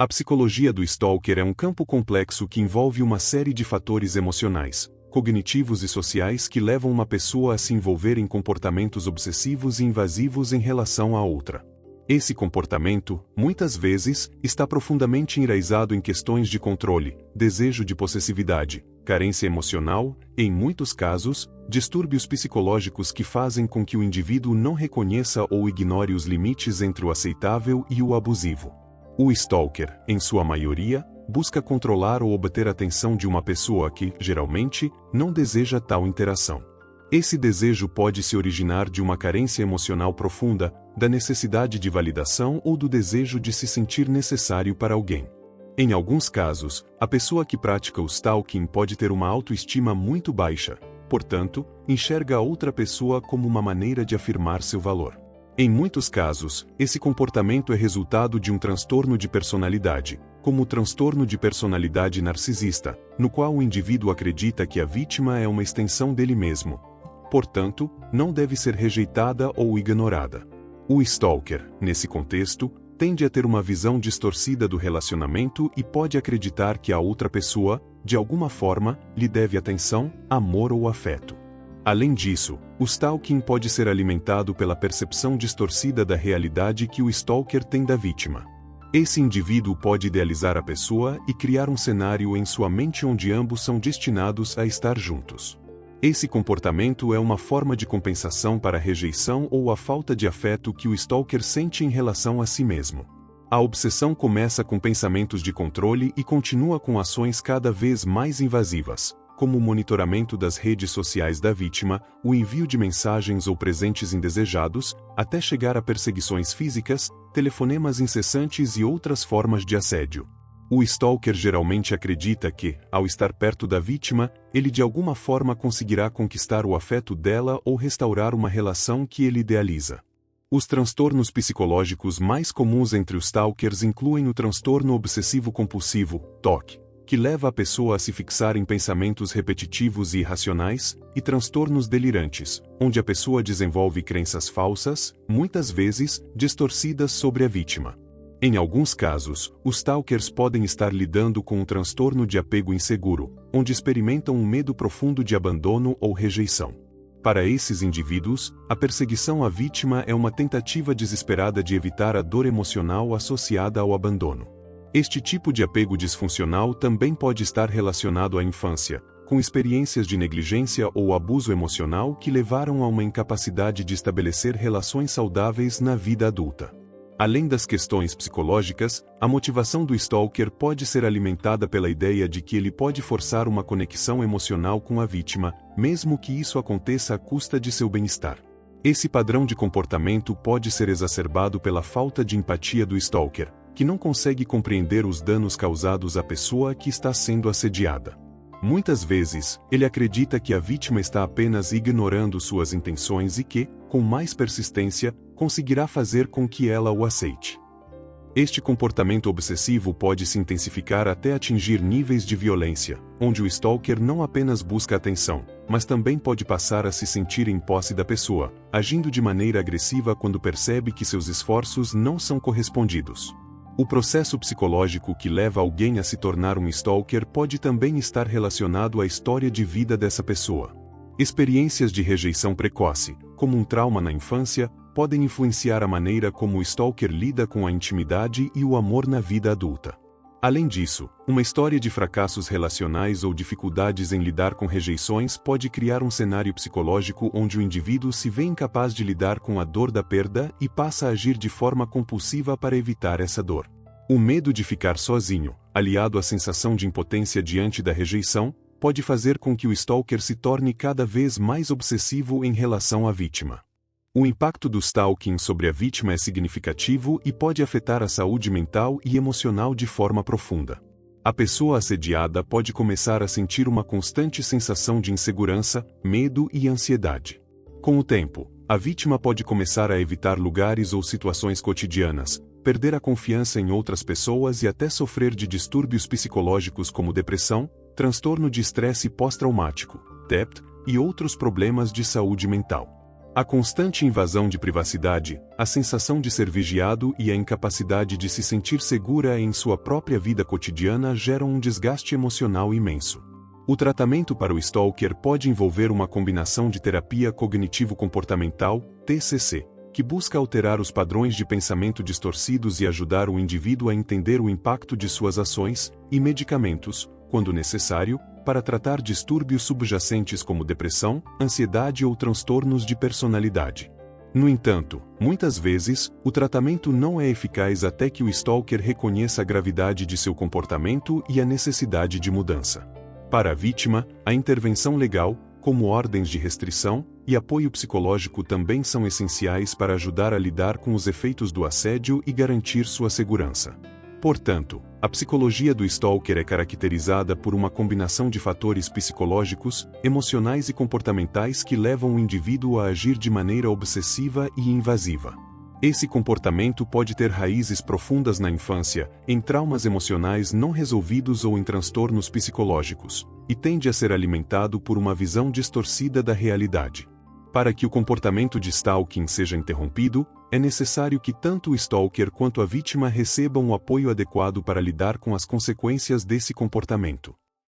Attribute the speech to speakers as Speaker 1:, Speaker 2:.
Speaker 1: A psicologia do stalker é um campo complexo que envolve uma série de fatores emocionais, cognitivos e sociais que levam uma pessoa a se envolver em comportamentos obsessivos e invasivos em relação a outra. Esse comportamento, muitas vezes, está profundamente enraizado em questões de controle, desejo de possessividade, carência emocional e, em muitos casos, distúrbios psicológicos que fazem com que o indivíduo não reconheça ou ignore os limites entre o aceitável e o abusivo. O stalker, em sua maioria, busca controlar ou obter a atenção de uma pessoa que, geralmente, não deseja tal interação. Esse desejo pode se originar de uma carência emocional profunda, da necessidade de validação ou do desejo de se sentir necessário para alguém. Em alguns casos, a pessoa que pratica o stalking pode ter uma autoestima muito baixa, portanto, enxerga a outra pessoa como uma maneira de afirmar seu valor. Em muitos casos, esse comportamento é resultado de um transtorno de personalidade, como o transtorno de personalidade narcisista, no qual o indivíduo acredita que a vítima é uma extensão dele mesmo. Portanto, não deve ser rejeitada ou ignorada. O stalker, nesse contexto, tende a ter uma visão distorcida do relacionamento e pode acreditar que a outra pessoa, de alguma forma, lhe deve atenção, amor ou afeto. Além disso, o stalking pode ser alimentado pela percepção distorcida da realidade que o stalker tem da vítima. Esse indivíduo pode idealizar a pessoa e criar um cenário em sua mente onde ambos são destinados a estar juntos. Esse comportamento é uma forma de compensação para a rejeição ou a falta de afeto que o stalker sente em relação a si mesmo. A obsessão começa com pensamentos de controle e continua com ações cada vez mais invasivas, como o monitoramento das redes sociais da vítima, o envio de mensagens ou presentes indesejados, até chegar a perseguições físicas, telefonemas incessantes e outras formas de assédio. O stalker geralmente acredita que, ao estar perto da vítima, ele de alguma forma conseguirá conquistar o afeto dela ou restaurar uma relação que ele idealiza. Os transtornos psicológicos mais comuns entre os stalkers incluem o transtorno obsessivo-compulsivo, TOC, que leva a pessoa a se fixar em pensamentos repetitivos e irracionais, e transtornos delirantes, onde a pessoa desenvolve crenças falsas, muitas vezes, distorcidas sobre a vítima. Em alguns casos, os stalkers podem estar lidando com um transtorno de apego inseguro, onde experimentam um medo profundo de abandono ou rejeição. Para esses indivíduos, a perseguição à vítima é uma tentativa desesperada de evitar a dor emocional associada ao abandono. Este tipo de apego disfuncional também pode estar relacionado à infância, com experiências de negligência ou abuso emocional que levaram a uma incapacidade de estabelecer relações saudáveis na vida adulta. Além das questões psicológicas, a motivação do stalker pode ser alimentada pela ideia de que ele pode forçar uma conexão emocional com a vítima, mesmo que isso aconteça à custa de seu bem-estar. Esse padrão de comportamento pode ser exacerbado pela falta de empatia do stalker, que não consegue compreender os danos causados à pessoa que está sendo assediada. Muitas vezes, ele acredita que a vítima está apenas ignorando suas intenções e que, com mais persistência, conseguirá fazer com que ela o aceite. Este comportamento obsessivo pode se intensificar até atingir níveis de violência, onde o stalker não apenas busca atenção, mas também pode passar a se sentir em posse da pessoa, agindo de maneira agressiva quando percebe que seus esforços não são correspondidos. O processo psicológico que leva alguém a se tornar um stalker pode também estar relacionado à história de vida dessa pessoa. Experiências de rejeição precoce, como um trauma na infância, podem influenciar a maneira como o stalker lida com a intimidade e o amor na vida adulta. Além disso, uma história de fracassos relacionais ou dificuldades em lidar com rejeições pode criar um cenário psicológico onde o indivíduo se vê incapaz de lidar com a dor da perda e passa a agir de forma compulsiva para evitar essa dor. O medo de ficar sozinho, aliado à sensação de impotência diante da rejeição, pode fazer com que o stalker se torne cada vez mais obsessivo em relação à vítima. O impacto do stalking sobre a vítima é significativo e pode afetar a saúde mental e emocional de forma profunda. A pessoa assediada pode começar a sentir uma constante sensação de insegurança, medo e ansiedade. Com o tempo, a vítima pode começar a evitar lugares ou situações cotidianas, perder a confiança em outras pessoas e até sofrer de distúrbios psicológicos como depressão, transtorno de estresse pós-traumático, TEPT, e outros problemas de saúde mental. A constante invasão de privacidade, a sensação de ser vigiado e a incapacidade de se sentir segura em sua própria vida cotidiana geram um desgaste emocional imenso. O tratamento para o stalker pode envolver uma combinação de terapia cognitivo-comportamental, TCC, que busca alterar os padrões de pensamento distorcidos e ajudar o indivíduo a entender o impacto de suas ações, e medicamentos, quando necessário, para tratar distúrbios subjacentes como depressão, ansiedade ou transtornos de personalidade. No entanto, muitas vezes, o tratamento não é eficaz até que o stalker reconheça a gravidade de seu comportamento e a necessidade de mudança. Para a vítima, a intervenção legal, como ordens de restrição, e apoio psicológico também são essenciais para ajudar a lidar com os efeitos do assédio e garantir sua segurança. Portanto, a psicologia do stalker é caracterizada por uma combinação de fatores psicológicos, emocionais e comportamentais que levam o indivíduo a agir de maneira obsessiva e invasiva. Esse comportamento pode ter raízes profundas na infância, em traumas emocionais não resolvidos ou em transtornos psicológicos, e tende a ser alimentado por uma visão distorcida da realidade. Para que o comportamento de stalking seja interrompido, é necessário que tanto o stalker quanto a vítima recebam o apoio adequado para lidar com as consequências desse comportamento.